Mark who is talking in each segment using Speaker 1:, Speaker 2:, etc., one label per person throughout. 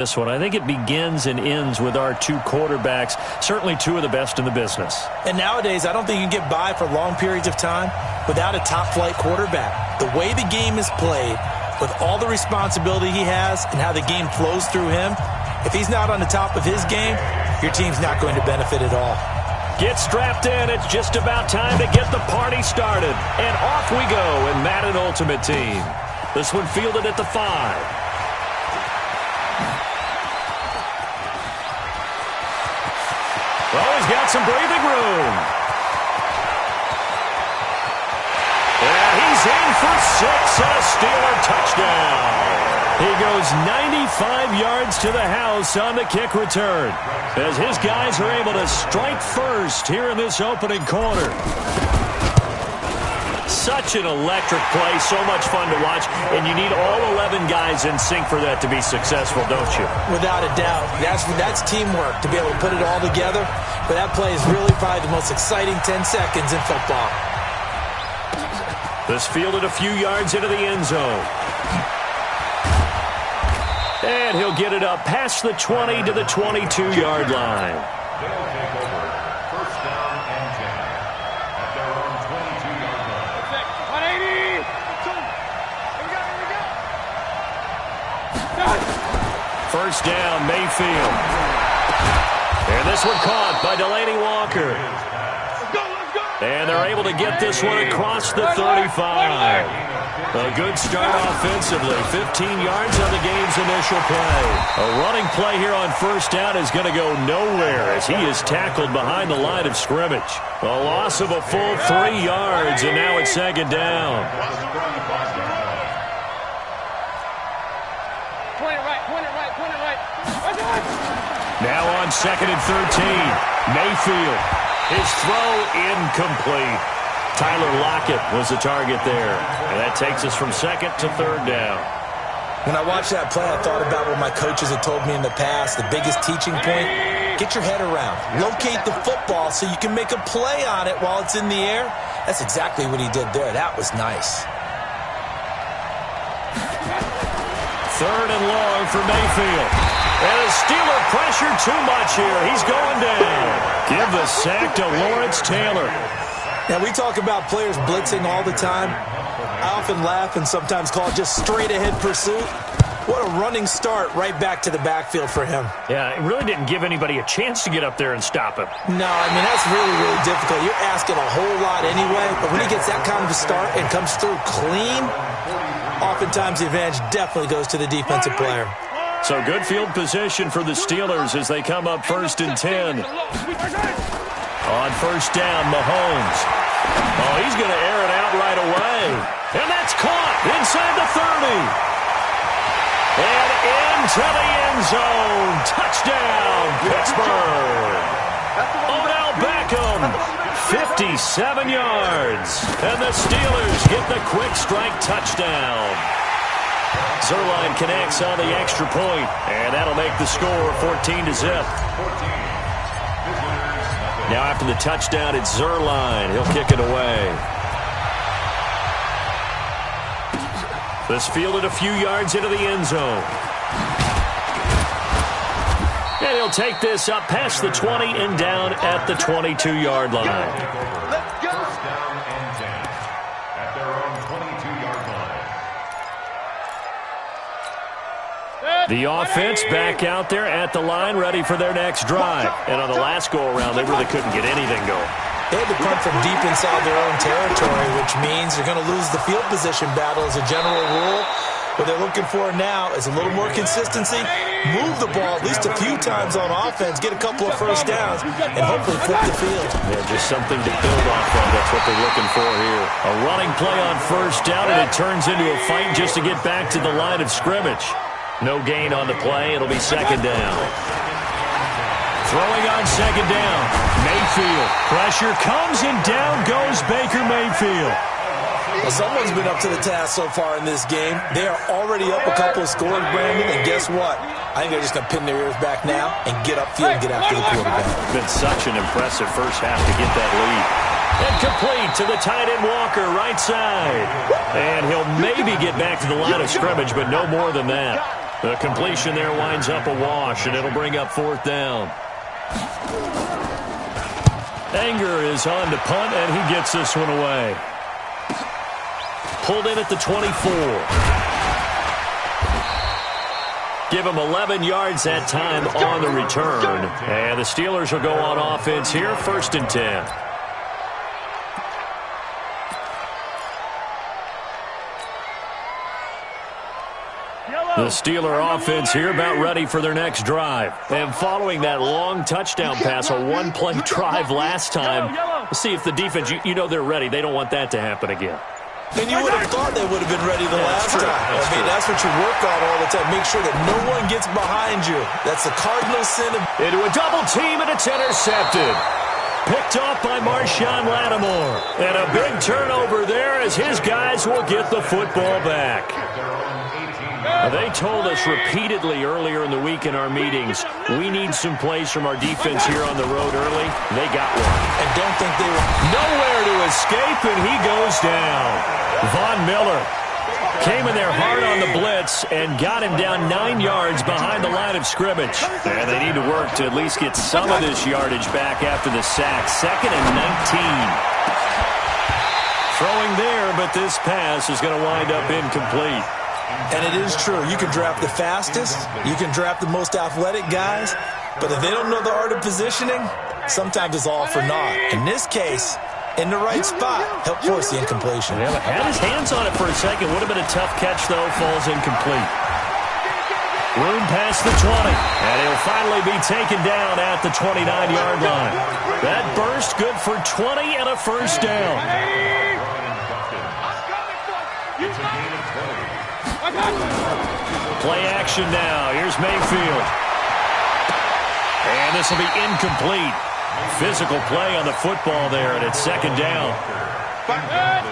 Speaker 1: This one, I think it begins and ends with our two quarterbacks, certainly two of the best in the business.
Speaker 2: And nowadays, I don't think you can get by for long periods of time without a top-flight quarterback. The way the game is played, with all the responsibility he has and how the game flows through him, if he's not on the top of his game, your team's not going to benefit at all.
Speaker 1: Get strapped in. It's just about time to get the party started. And off we go in Madden Ultimate Team. This one fielded at the 5. Oh, he's got some breathing room. And he's in for 6 and a Steeler touchdown. He goes 95 yards to the house on the kick return as his guys are able to strike first here in this opening quarter. Such an electric play, so much fun to watch, and you need all 11 guys in sync for that to be successful, don't you?
Speaker 2: Without a doubt. That's teamwork, to be able to put it all together. But that play is really probably the most exciting 10 seconds in football.
Speaker 1: This fielded a few yards into the end zone. And he'll get it up past the 20 to the 22-yard line. First down, Mayfield. And this one caught by Delaney Walker. And they're able to get this one across the 35. A good start offensively. 15 yards on the game's initial play. A running play here on first down is going to go nowhere as he is tackled behind the line of scrimmage. A loss of a full 3 yards, and now it's second down. Now on second and 13. Mayfield. His throw incomplete. Tyler Lockett was the target there. And that takes us from second to third down.
Speaker 2: When I watched that play, I thought about what my coaches had told me in the past. The biggest teaching point, get your head around. Locate the football so you can make a play on it while it's in the air. That's exactly what he did there. That was nice.
Speaker 1: Third and long for Mayfield. And the Steeler pressure too much here. He's going down. Give the sack to Lawrence Taylor.
Speaker 2: Now, we talk about players blitzing all the time. I often laugh and sometimes call it just straight-ahead pursuit. What a running start right back to the backfield for him.
Speaker 1: Yeah, it really didn't give anybody a chance to get up there and stop him.
Speaker 2: No, I mean, that's really, really difficult. You're asking a whole lot anyway, but when he gets that kind of a start and comes through clean, oftentimes the advantage definitely goes to the defensive player.
Speaker 1: So good field position for the Steelers as they come up first and 10. On first down, Mahomes. Oh, he's going to air it out right away. And that's caught inside the 30. And into the end zone. Touchdown, Pittsburgh. Odell Beckham, 57 yards. And the Steelers get the quick strike touchdown. Zerline connects on the extra point, and that'll make the score 14-0. Now after the touchdown, it's Zerline. He'll kick it away. This fielded a few yards into the end zone. And he'll take this up past the 20 and down at the 22-yard line. The offense back out there at the line, ready for their next drive. And on the last go-around, they really couldn't get anything going.
Speaker 2: They had to punt from deep inside their own territory, which means they're going to lose the field position battle as a general rule. What they're looking for now is a little more consistency, move the ball at least a few times on offense, get a couple of first downs, and hopefully flip the field.
Speaker 1: Yeah, just something to build off of. That's what they're looking for here. A running play on first down, and it turns into a fight just to get back to the line of scrimmage. No gain on the play. It'll be second down. Throwing on second down. Mayfield. Pressure comes, and down goes Baker Mayfield.
Speaker 2: Well, someone's been up to the task so far in this game. They are already up a couple of scores, Brandon, and guess what? I think they're just going to pin their ears back now and get upfield and get after the quarterback.
Speaker 1: Been such an impressive first half to get that lead. And complete to the tight end Walker, right side. And he'll maybe get back to the line of scrimmage, but no more than that. The completion there winds up a wash, and it'll bring up 4th down. Anger is on to punt, and he gets this one away. Pulled in at the 24. Give him 11 yards that time on the return. And the Steelers will go on offense here, 1st and 10. The Steeler offense here about ready for their next drive. And following that long touchdown pass, a one-play drive last time, let's see if the defense, you know they're ready. They don't want that to happen again.
Speaker 2: And you would have thought they would have been ready the last time. That's what you work on all the time. Make sure that no one gets behind you. That's the cardinal sin.
Speaker 1: Into a double team, and it's intercepted. Picked off by Marshawn Lattimore. And a big turnover there as his guys will get the football back. They told us repeatedly earlier in the week in our meetings, we need some plays from our defense here on the road early. They got one.
Speaker 2: And don't think they were
Speaker 1: nowhere to escape, and he goes down. Von Miller came in there hard on the blitz and got him down 9 yards behind the line of scrimmage. And they need to work to at least get some of this yardage back after the sack. 2nd and 19. Throwing there, but this pass is going to wind up incomplete.
Speaker 2: And it is true. You can draft the fastest. You can draft the most athletic guys. But if they don't know the art of positioning, sometimes it's all for naught. In this case, in the right spot, help force the incompletion.
Speaker 1: Yeah, had his hands on it for a second. Would have been a tough catch, though. Falls incomplete. Room past the 20. And he'll finally be taken down at the 29-yard line. That burst good for 20 and a 1st down. Play action now. Here's Mayfield. And this will be incomplete. Physical play on the football there, and it's 2nd down.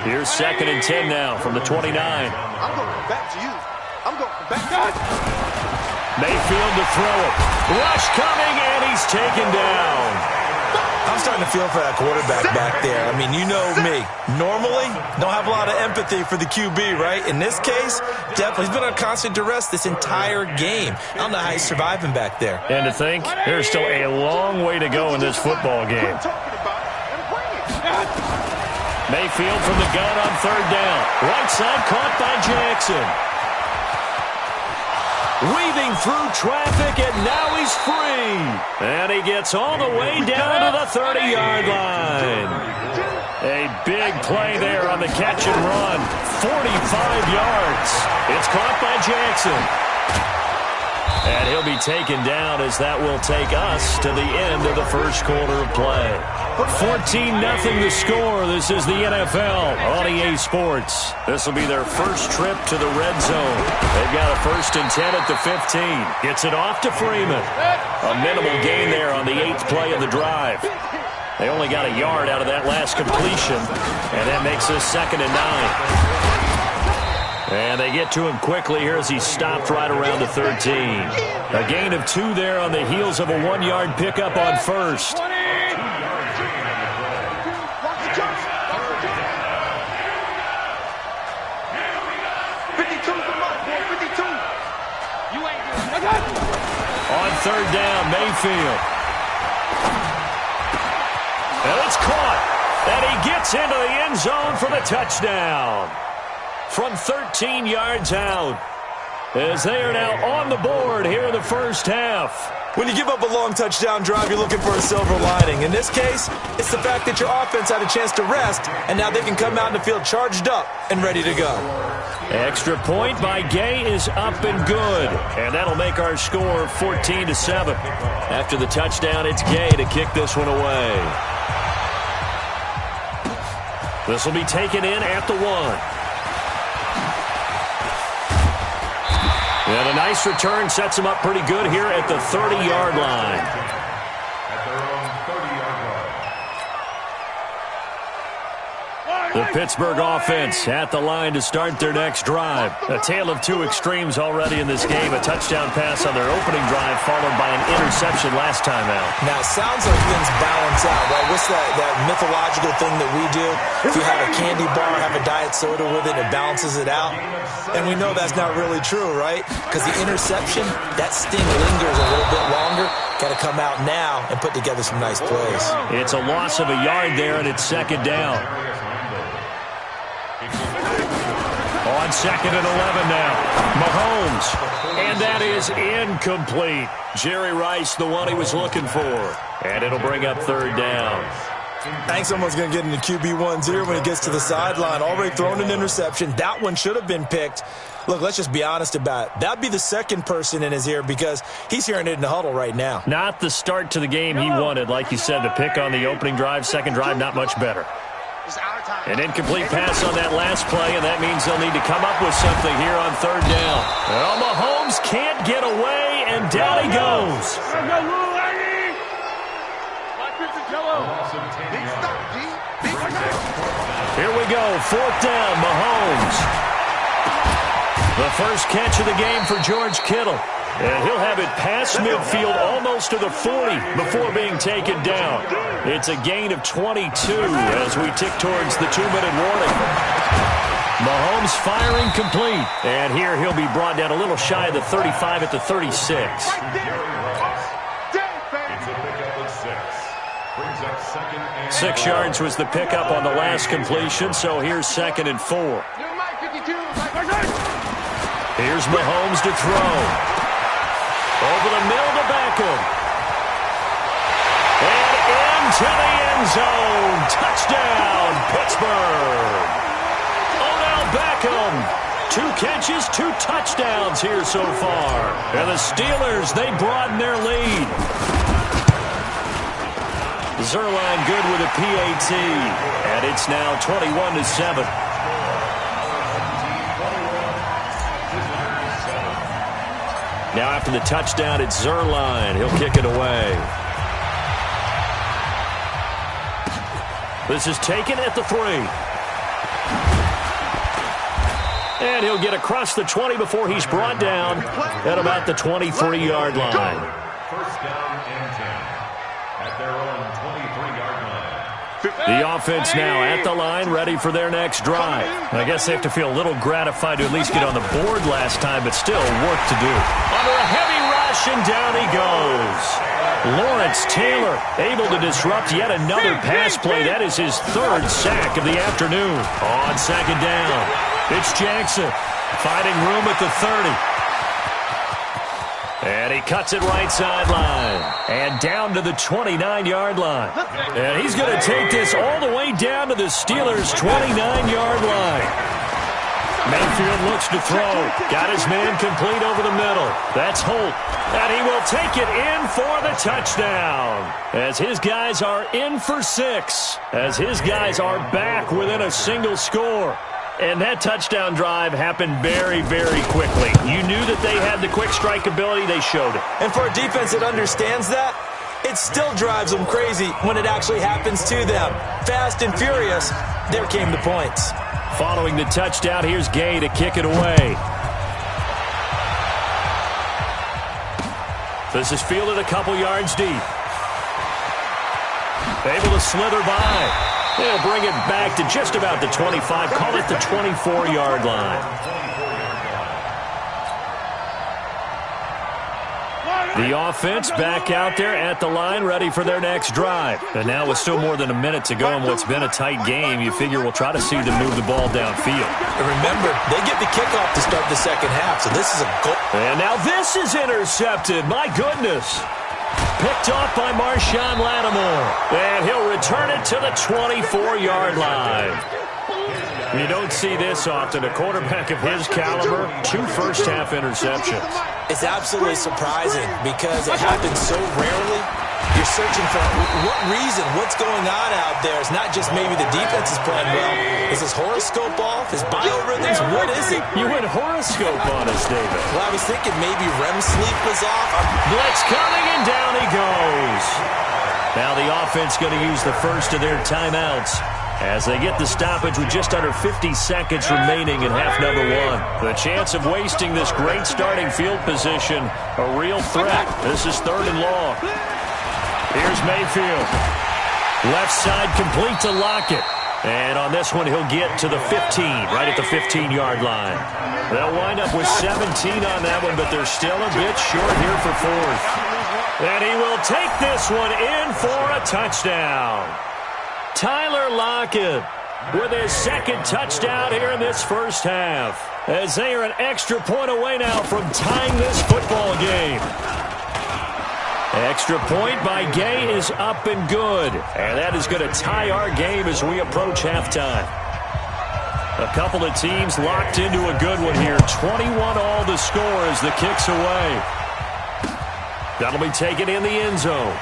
Speaker 1: Here's 2nd and 10 now from the 29.
Speaker 3: I'm going back to you. I'm going back.
Speaker 1: Mayfield to throw it. Rush coming, and he's taken down.
Speaker 2: I'm starting to feel for that quarterback back there. I mean, you know me. Normally, don't have a lot of empathy for the QB, right? In this case, definitely. He's been on constant duress this entire game. I don't know how he's surviving back there.
Speaker 1: And to think, there's still a long way to go in this football game. Mayfield from the gun on 3rd down. Right side caught by Jackson. Weaving through traffic, and now he's free. And he gets all the way down to the 30-yard line. A big play there on the catch and run. 45 yards. It's caught by Jackson. And he'll be taken down as that will take us to the end of the 1st quarter of play. 14-0 the score. This is the NFL on EA Sports. This will be their first trip to the red zone. They've got a 1st and 10 at the 15. Gets it off to Freeman. A minimal gain there on the 8th play of the drive. They only got a yard out of that last completion, and that makes this 2nd and 9. And they get to him quickly here as he stopped right around the 13. A gain of 2 there on the heels of a 1-yard pickup on 1st. On 3rd down, Mayfield. And it's caught. And he gets into the end zone for the touchdown. From 13 yards out, as they are now on the board here in the 1st half.
Speaker 2: When you give up a long touchdown drive, you're looking for a silver lining. In this case, it's the fact that your offense had a chance to rest, and now they can come out in the field charged up and ready to go.
Speaker 1: Extra point by Gay is up and good, and that'll make our score 14-7. After the touchdown, it's Gay to kick this one away. This will be taken in at the 1. And a nice return sets him up pretty good here at the 30-yard line. The Pittsburgh offense at the line to start their next drive. A tale of two extremes already in this game. A touchdown pass on their opening drive followed by an interception last time out.
Speaker 2: Now, it sounds like things balance out, right? What's that mythological thing that we do? If you have a candy bar, have a diet soda with it, it balances it out. And we know that's not really true, right? Because the interception, that sting lingers a little bit longer. Got to come out now and put together some nice plays.
Speaker 1: It's a loss of a yard there, and it's second down. On second and 11 now. Mahomes. And that is incomplete. Jerry Rice, the one he was looking for. And it'll bring up third down.
Speaker 2: I think someone's going to get into QB1 here when he gets to the sideline. Already thrown an interception. That one should have been picked. Look, let's just be honest about it. That'd be the second person in his ear because he's hearing it in the huddle right now.
Speaker 1: Not the start to the game he wanted. Like you said, the pick on the opening drive, second drive, not much better. An incomplete pass on that last play, and that means they'll need to come up with something here on third down. Well, Mahomes can't get away, and down he goes. Here we go, fourth down, Mahomes. The first catch of the game for George Kittle. And he'll have it past midfield almost to the 40 before being taken down. It's a gain of 22 as we tick towards the 2-minute warning. Mahomes firing complete. And here he'll be brought down a little shy of the 35 at the 36. Six yards was the pickup on the last completion, so here's second and 4. Here's Mahomes to throw. Over the middle to Beckham. And into the end zone. Touchdown, Pittsburgh. Odell Beckham. 2 catches, 2 touchdowns here so far. And the Steelers, they broaden their lead. Zerline good with a PAT. And it's now 21-7. Now after the touchdown, it's Zerline. He'll kick it away. This is taken at the 3. And he'll get across the 20 before he's brought down at about the 23-yard line.
Speaker 4: First down and 10 at their own 23-yard line.
Speaker 1: The offense now at the line, ready for their next drive. I guess they have to feel a little gratified to at least get on the board last time, but still work to do. Under a heavy rush, and down he goes. Lawrence Taylor able to disrupt yet another pass play. That is his 3rd sack of the afternoon. On second down, it's Jackson finding room at the 30. And he cuts it right sideline. And down to the 29-yard line. And he's going to take this all the way down to the Steelers' 29-yard line. Mayfield looks to throw. Got his man complete over the middle. That's Holt. And he will take it in for the touchdown. As his guys are in for 6. As his guys are back within a single score. And that touchdown drive happened very, very quickly. You knew that they had the quick strike ability. They showed it.
Speaker 2: And for a defense that understands that, it still drives them crazy when it actually happens to them. Fast and furious, there came the points.
Speaker 1: Following the touchdown, here's Gay to kick it away. This is fielded a couple yards deep. Able to slither by. They'll bring it back to just about the 25. Call it the 24-yard line. The offense back out there at the line, ready for their next drive. And now with still more than a minute to go in what's been a tight game, you figure we'll try to see them move the ball downfield.
Speaker 2: And remember, they get the kickoff to start the second half, so this is a goal.
Speaker 1: And now this is intercepted. My goodness. Picked off by Marshawn Lattimore. And he'll return it to the 24-yard line. You don't see this often. A quarterback of his caliber, 2 first-half interceptions.
Speaker 2: It's absolutely surprising because it happens so rarely. You're searching for what reason, what's going on out there. It's not just maybe the defense is playing well. Is his horoscope off? His biorhythms? What is it?
Speaker 1: You went horoscope on us, David.
Speaker 2: Well, I was thinking maybe REM sleep was off.
Speaker 1: Blitz coming, and down he goes. Now the offense going to use the first of their timeouts. as they get the stoppage with just under 50 seconds remaining in half number one. The chance of wasting this great starting field position, a real threat. This is 3rd and long. Here's Mayfield. Left side complete to Lockett. And on this one, he'll get to the 15, right at the 15-yard line. They'll wind up with 17 on that one, but they're still a bit short here for 4th. And he will take this one in for a touchdown. Tyler Lockett with his 2nd touchdown here in this first half, as they are an extra point away now from tying this football game. Extra point by Gay is up and good. And that is going to tie our game as we approach halftime. A couple of teams locked into a good one here. 21-all the score as the kick's away. That'll be taken in the end zone.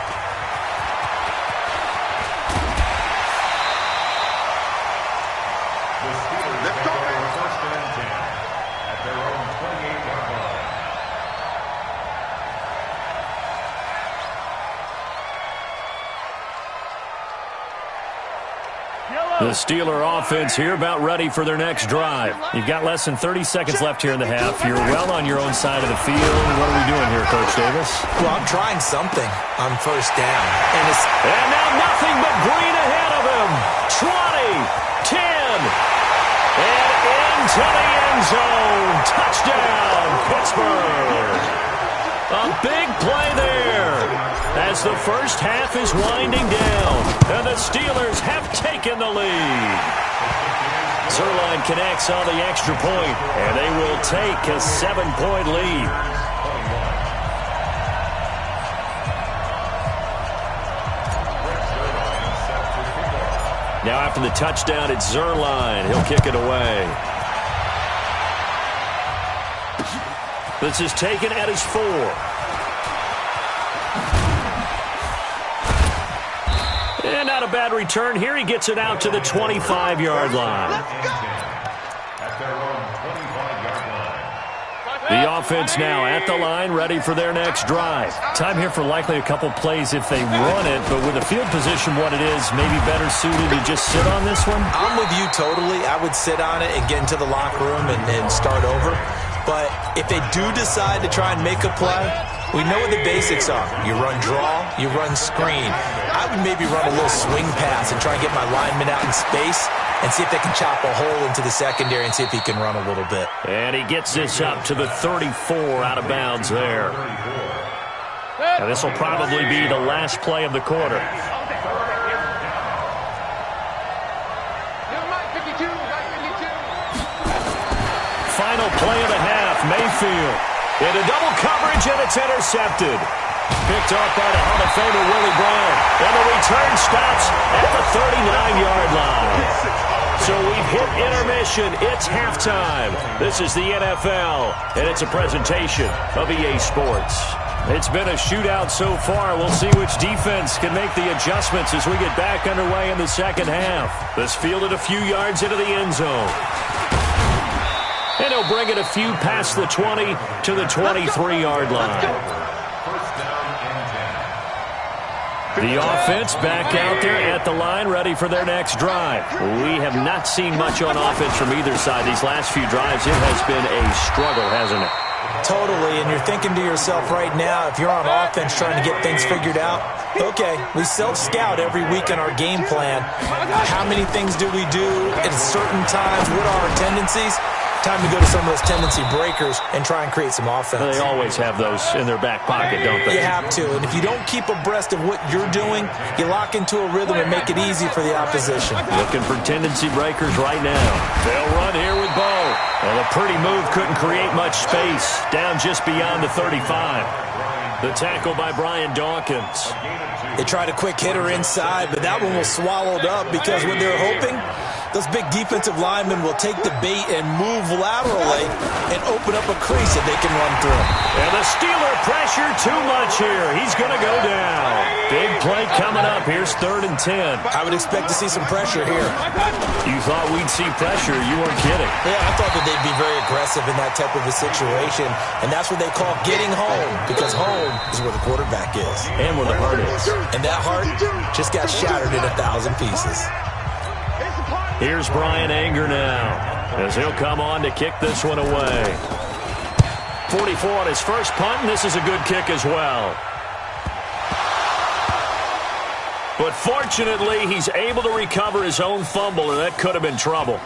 Speaker 1: The Steeler offense here about ready for their next drive. You've got less than 30 seconds left here in the half. You're well on your own side of the field. What are we doing here, Coach Davis?
Speaker 2: Well, I'm trying something on 1st down.
Speaker 1: And now nothing but green ahead of him. 20, 10, and into the end zone. Touchdown, Pittsburgh. A big play there as the first half is winding down, and the Steelers have taken the lead. Zerline connects on the extra point, and they will take a 7-point lead. Now after the touchdown, it's Zerline. He'll kick it away. This is taken at his 4. And not a bad return here. He gets it out to the 25-yard line. The offense now at the line, ready for their next drive. Time here for likely a couple plays if they run it, but with the field position what it is, maybe better suited to just sit on this one?
Speaker 2: I'm with you totally. I would sit on it and get into the locker room and start over. But if they do decide to try and make a play, we know what the basics are. You run draw, you run screen. I would maybe run a little swing pass and try and get my lineman out in space and see if they can chop a hole into the secondary and see if he can run a little bit.
Speaker 1: And he gets this up to the 34 out of bounds there. Now this will probably be the last play of the quarter. Final play of the half, Mayfield. Into double coverage, and it's intercepted. Picked off by the Hall of Famer Willie Brown. And the return stops at the 39-yard line. So we've hit intermission. It's halftime. This is the NFL, and it's a presentation of EA Sports. It's been a shootout so far. We'll see which defense can make the adjustments as we get back underway in the second half. This fielded a few yards into the end zone. And he'll bring it a few past the 20 to the 23-yard line. The offense back out there at the line, ready for their next drive. We have not seen much on offense from either side these last few drives. It has been a struggle, hasn't it?
Speaker 2: Totally, and you're thinking to yourself right now, if you're on offense trying to get things figured out, okay, we self-scout every week in our game plan. How many things do we do at certain times? What are our tendencies? Time to go to some of those tendency breakers and try and create some offense.
Speaker 1: They always have those in their back pocket, don't they?
Speaker 2: You have to, and if you don't keep abreast of what you're doing, you lock into a rhythm and make it easy for the opposition.
Speaker 1: Looking for tendency breakers right now. They'll run here with Bo. Well, a pretty move couldn't create much space. Down just beyond the 35. The tackle by Brian Dawkins.
Speaker 2: They tried a quick hitter inside, but that one was swallowed up because what they're hoping, those big defensive linemen will take the bait and move laterally and open up a crease that they can run through.
Speaker 1: And the Steeler pressure too much here. He's going to go down. Big play coming up. Here's 3rd and 10.
Speaker 2: I would expect to see some pressure here.
Speaker 1: You thought we'd see pressure. You weren't kidding.
Speaker 2: Yeah, I thought that they'd be very aggressive in that type of a situation, and that's what they call getting home, because home is where the quarterback is.
Speaker 1: And where the heart is.
Speaker 2: And that heart just got shattered in 1,000 pieces.
Speaker 1: Here's Brian Anger now, as he'll come on to kick this one away. 44 on his first punt, and this is a good kick as well. But fortunately, he's able to recover his own fumble, and that could have been trouble.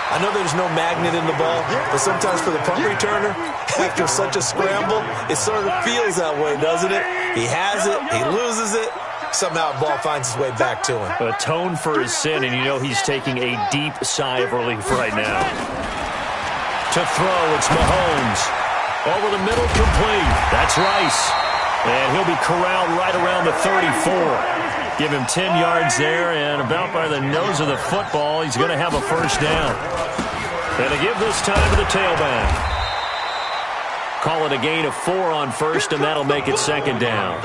Speaker 2: I know there's no magnet in the ball, but sometimes for the punt returner, after such a scramble, it sort of feels that way, doesn't it? He has it, he loses it, somehow the ball finds its way back to him.
Speaker 1: Atone for his sin, and you know he's taking a deep sigh of relief right now. To throw, it's Mahomes. Over the middle, complete. That's Rice. And he'll be corralled right around the 34. Give him 10 yards there, and about by the nose of the football, he's going to have a first down. And to give this time to the tailback. Call it a gain of 4 on first, and that'll make it second down.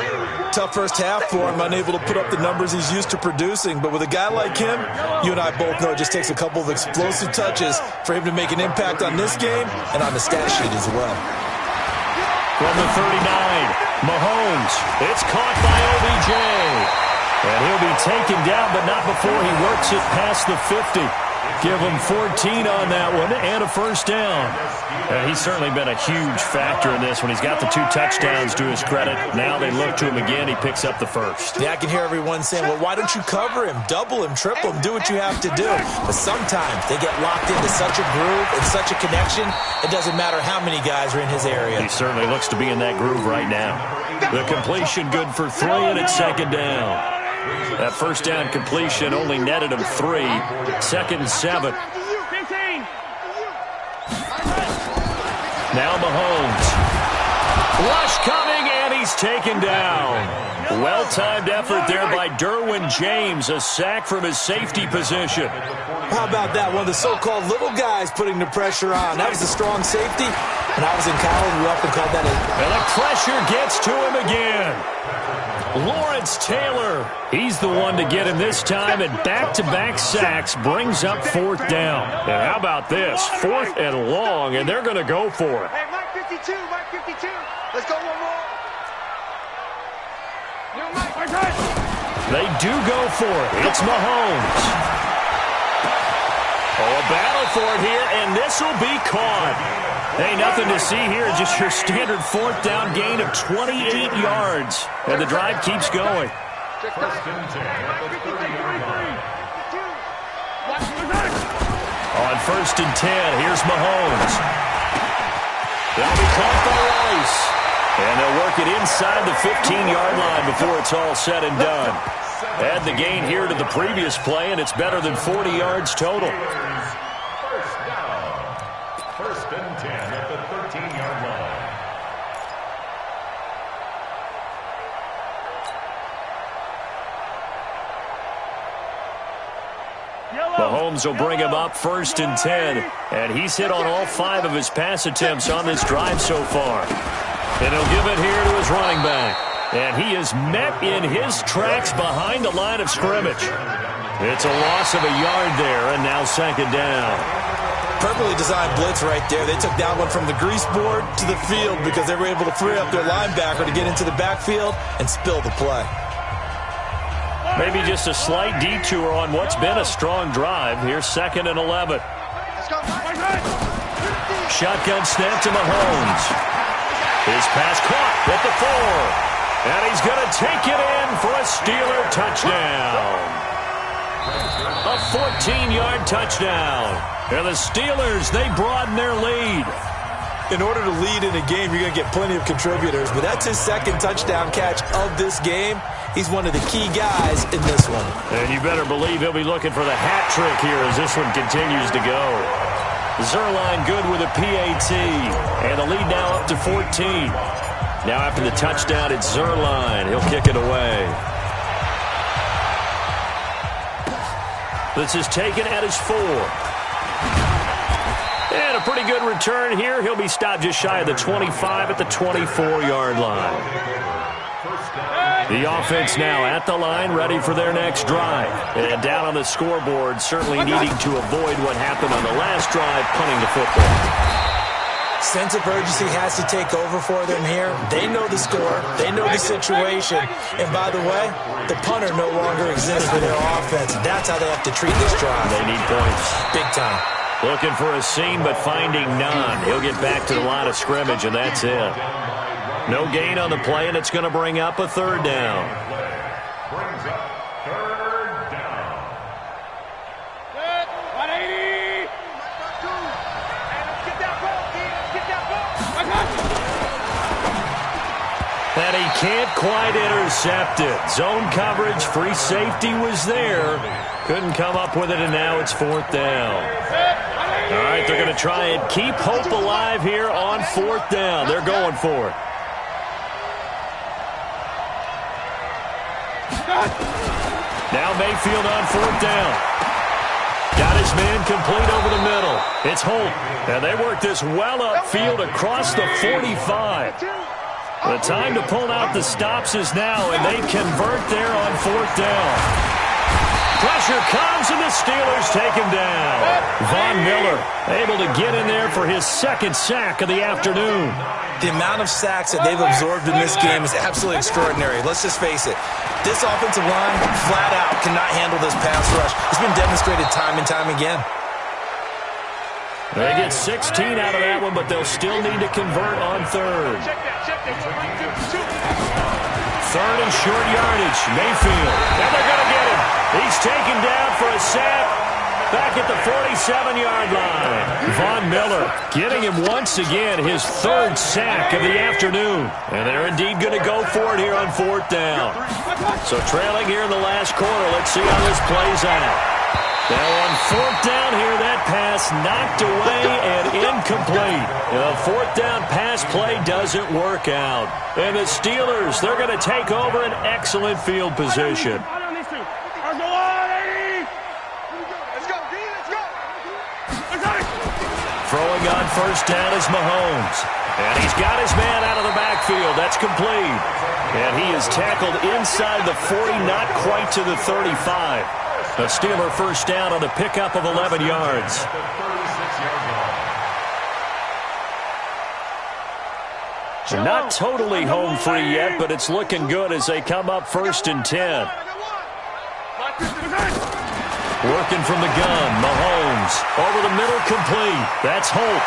Speaker 2: Tough first half for him, unable to put up the numbers he's used to producing. But with a guy like him, you and I both know it just takes a couple of explosive touches for him to make an impact on this game and on the stat sheet as well.
Speaker 1: From the 39, Mahomes. It's caught by OBJ. And he'll be taken down, but not before he works it past the 50. Give him 14 on that one and a first down. He's certainly been a huge factor in this one. He's got the 2 touchdowns to his credit. Now they look to him again. He picks up the first.
Speaker 2: Yeah, I can hear everyone saying, well, why don't you cover him, double him, triple him, do what you have to do. But sometimes they get locked into such a groove and such a connection, it doesn't matter how many guys are in his area.
Speaker 1: He certainly looks to be in that groove right now. The completion good for 3, and it's second down. That first down completion only netted him 3. Second and 7. Now Mahomes. Rush coming, and he's taken down. Well-timed effort there by Derwin James. A sack from his safety position.
Speaker 2: How about that? One of the so-called little guys putting the pressure on. That was a strong safety. When I was in college, we often called that
Speaker 1: And the pressure gets to him again. Lawrence Taylor, he's the one to get him this time, and back-to-back sacks brings up 4th down. And how about this? 4th and long, and they're going to go for it.
Speaker 3: Hey, Mike 52, Mike 52. Let's go one more.
Speaker 1: They do go for it. It's Mahomes. Oh, a battle for it here, and this will be caught. Hey, nothing to see here. Just your standard 4th down gain of 28 yards. And the drive keeps going.
Speaker 4: First and 10 at the 30-yard line.
Speaker 1: On first and 10, here's Mahomes. They'll be caught by Rice. And they'll work it inside the 15-yard line before it's all said and done. Add the gain here to the previous play, and it's better than 40 yards total.
Speaker 4: First down. First and 10 at the 13-yard line.
Speaker 1: Mahomes will bring him up first and 10. And he's hit on all 5 of his pass attempts on this drive so far. And he'll give it here to his running back. And he is met in his tracks behind the line of scrimmage. It's a loss of a yard there, and now second down.
Speaker 2: perfectly designed blitz right there. They took that one from the grease board to the field because they were able to free up their linebacker to get into the backfield and spill the play.
Speaker 1: Maybe just a slight detour on what's been a strong drive. Here's second and 11. Shotgun snap to Mahomes. His pass caught at the 4. And he's going to take it in for a Steeler touchdown. A 14-yard touchdown. And the Steelers, they broaden their lead.
Speaker 2: In order to lead in a game, you're going to get plenty of contributors, but that's his second touchdown catch of this game. He's one of the key guys in this one.
Speaker 1: And you better believe he'll be looking for the hat trick here as this one continues to go. Zerline good with a PAT. And the lead now up to 14. Now after the touchdown, it's Zerline. He'll kick it away. This is taken at his 4. And a pretty good return here. He'll be stopped just shy of the 25 at the 24-yard line. The offense now at the line, ready for their next drive. And down on the scoreboard, certainly needing to avoid what happened on the last drive, punting the football.
Speaker 2: Sense of urgency has to take over for them here. They know the score. They know the situation. And by the way, the punter no longer exists for their offense. That's how they have to treat this drive.
Speaker 1: They need points.
Speaker 2: Big time.
Speaker 1: Looking for a seam, but finding none. He'll get back to the line of scrimmage, and that's it. No gain on the play, and it's going to bring up a third down.
Speaker 4: Brings up third down.
Speaker 3: 180. Get that ball, kid. Get that ball.
Speaker 1: And he can't quite intercept it. Zone coverage, free safety was there. Couldn't come up with it, and now it's fourth down. All right, they're going to try and keep hope alive here on fourth down. They're going for it. Now Mayfield on fourth down. Got his man complete over the middle. It's Holt. And they work this well upfield across the 45. The time to pull out the stops is now, and they convert there on fourth down. Pressure comes, and the Steelers take him down. Von Miller able to get in there for his second sack of the afternoon.
Speaker 2: The amount of sacks that they've absorbed in this game is absolutely extraordinary. Let's just face it. This offensive line, flat out, cannot handle this pass rush. It's been demonstrated time and time again.
Speaker 1: They get 16 out of that one, but they'll still need to convert on third. Third and short yardage. Mayfield. And they're going to get him. He's taken down for a sack back at the 47-yard line. Von Miller getting him once again, his third sack of the afternoon. And they're indeed going to go for it here on fourth down. So trailing here in the last quarter. Let's see how this plays out. Now on fourth down here, that pass knocked away and incomplete. The fourth down pass play doesn't work out. And the Steelers, they're going to take over an excellent field position. Throwing on first down is Mahomes. And he's got his man out of the backfield. That's complete. And he is tackled inside the 40, not quite to the 35. A Steeler first down on the pickup of 11 yards. Not totally home free yet, but it's looking good as they come up first and 10. Working from the gun, Mahomes. Over the middle, complete. That's Holt.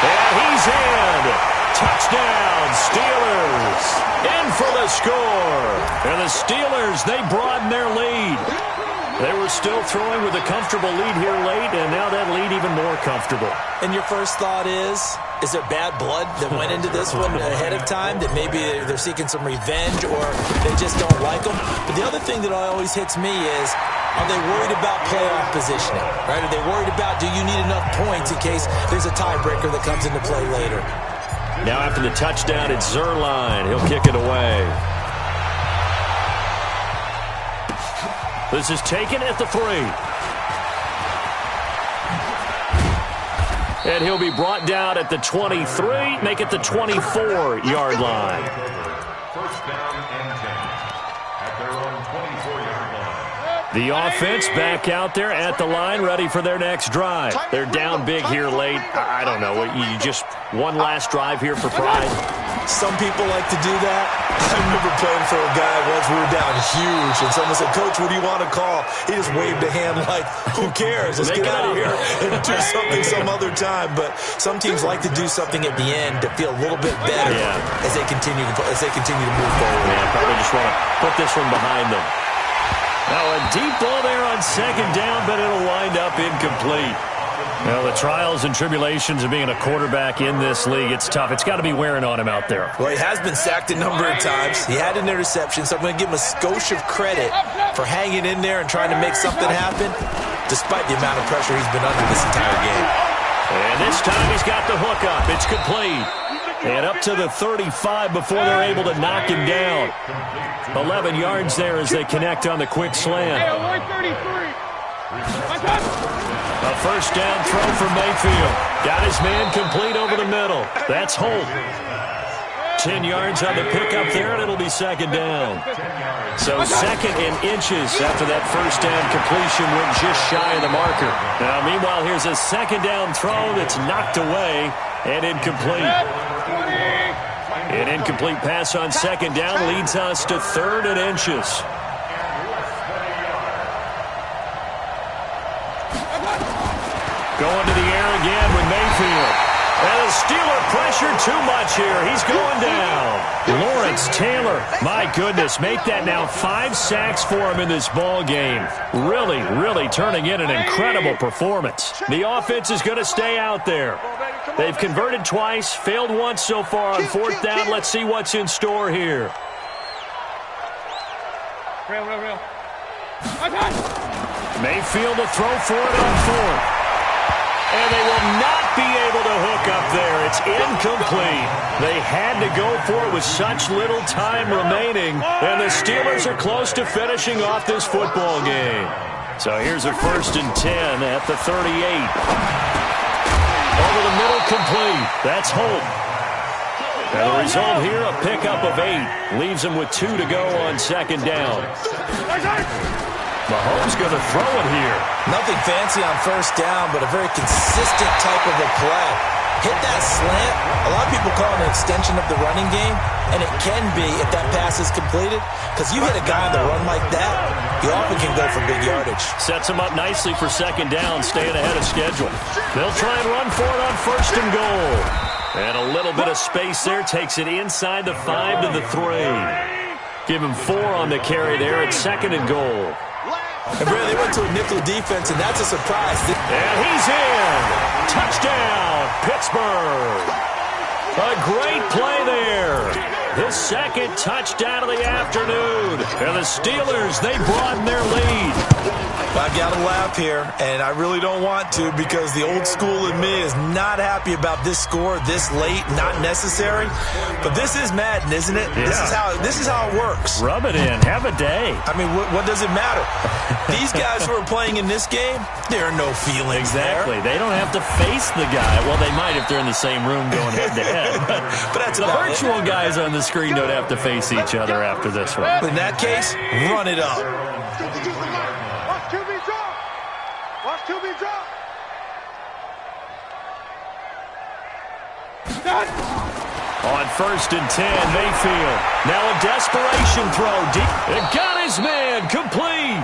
Speaker 1: And he's in. Touchdown, Steelers. In for the score. And the Steelers, they broaden their lead. They were still throwing with a comfortable lead here late, and now that lead even more comfortable.
Speaker 2: And your first thought is there bad blood that went into this one ahead of time, that maybe they're seeking some revenge or they just don't like them? But the other thing that always hits me is, are they worried about playoff positioning? Right? Are they worried about, do you need enough points in case there's a tiebreaker that comes into play later?
Speaker 1: Now after the touchdown, it's Zerline. He'll kick it away. This is taken at the 3. And he'll be brought down at the 23, make it the 24-yard line.
Speaker 4: First down and 10 at their own 24-yard line.
Speaker 1: The offense back out there at the line, ready for their next drive. They're down big here late. I don't know. You just one last drive here for pride.
Speaker 2: Some people like to do that. I remember playing for a guy once. We were down huge, and someone said, "Coach, what do you want to call?" He just waved a hand like, "Who cares? Let's get out of here and do something some other time." But some teams like to do something at the end to feel a little bit better as they continue to move forward.
Speaker 1: Yeah, probably just want to put this one behind them. Now a deep ball there on second down, but it'll wind up incomplete. Now, the trials and tribulations of being a quarterback in this league, it's tough. It's got to be wearing on him out there.
Speaker 2: Well, he has been sacked a number of times. He had an interception, so I'm going to give him a skosh of credit for hanging in there and trying to make something happen, despite the amount of pressure he's been under this entire game.
Speaker 1: And this time he's got the hook up. It's complete. And up to the 35 before they're able to knock him down. 11 yards there as they connect on the quick slant. A first down throw for Mayfield. Got his man complete over the middle. That's Holt. 10 yards on the pickup there, and it'll be second down. So second and inches after that first down completion went just shy of the marker. Now, meanwhile, here's a second down throw that's knocked away and incomplete. An incomplete pass on second down leads us to third and inches. Going to the air again with Mayfield. And the Steeler pressure too much here. He's going down. Lawrence Taylor, my goodness, make that now 5 sacks for him in this ball game. Really, really turning in an incredible performance. The offense is going to stay out there. They've converted twice, failed once so far on fourth down. Let's see what's in store here. Mayfield to throw for it on fourth. And they will not be able to hook up there. It's incomplete. They had to go for it with such little time remaining. And the Steelers are close to finishing off this football game. So here's a 1st and 10 at the 38. Over the middle, complete. That's Holt. And the result here, a pickup of 8. Leaves them with 2 to go on second down. Mahomes going to throw it here.
Speaker 2: Nothing fancy on first down, but a very consistent type of a play. Hit that slant. A lot of people call it an extension of the running game, and it can be if that pass is completed, because you hit a guy on the run like that, you often can go for big yardage.
Speaker 1: Sets him up nicely for second down, staying ahead of schedule. They'll try and run for it on 1st and goal. And a little bit of space there, takes it inside the 5 to the 3. Give him 4 on the carry there at 2nd and goal.
Speaker 2: And Brad, they went to a nickel defense, and that's a surprise.
Speaker 1: And he's in. Touchdown, Pittsburgh. A great play there. The second touchdown of the afternoon. And the Steelers, they broaden their lead.
Speaker 2: I've got to laugh here, and I really don't want to, because the old school in me is not happy about this score this late, not necessary. But this is Madden, isn't it?
Speaker 1: Yeah.
Speaker 2: This is how it works.
Speaker 1: Rub it in. Have a day.
Speaker 2: I mean, what does it matter? These guys who are playing in this game, there are no feelings
Speaker 1: exactly. They don't have to face the guy. Well, they might if they're in the same room going head-to-head.
Speaker 2: But that's
Speaker 1: the virtual guys on the screen don't have to face each other after this one.
Speaker 2: In that case, run it up.
Speaker 3: Watch QB drop.
Speaker 1: On 1st and 10, Mayfield. Now a desperation throw. Deep. It got his man. Complete.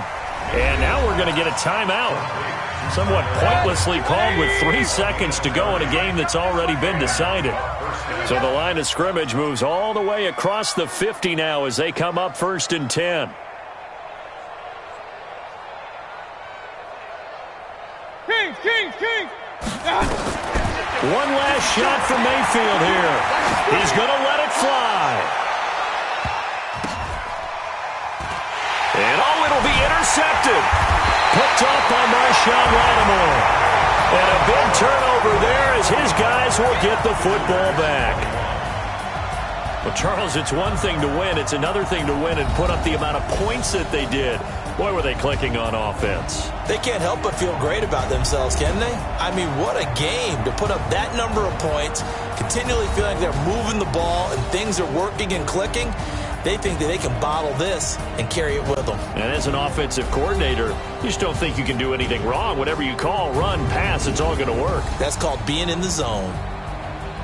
Speaker 1: And now we're going to get a timeout. Somewhat pointlessly called with 3 seconds to go in a game that's already been decided. So the line of scrimmage moves all the way across the 50 now as they come up 1st and 10.
Speaker 3: King.
Speaker 1: One last shot for Mayfield here. He's going to let it fly. And it'll be intercepted. Picked off by Marshawn Lattimore. And a big turnover there as his guys will get the football back. Well, Charles, it's one thing to win. It's another thing to win and put up the amount of points that they did. Boy, were they clicking on offense.
Speaker 2: They can't help but feel great about themselves, can they? I mean, what a game to put up that number of points, continually feeling they're moving the ball and things are working and clicking. They think that they can bottle this and carry it with them.
Speaker 1: And as an offensive coordinator, you just don't think you can do anything wrong. Whatever you call, run, pass, it's all going to work.
Speaker 2: That's called being in the zone.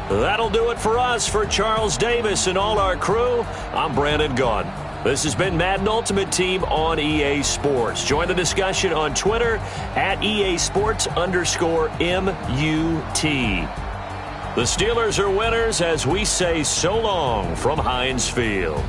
Speaker 1: That'll do it for us. For Charles Davis and all our crew, I'm Brandon Gaudin. This has been Madden Ultimate Team on EA Sports. Join the discussion on Twitter at EA Sports_MUT. The Steelers are winners as we say so long from Heinz Field.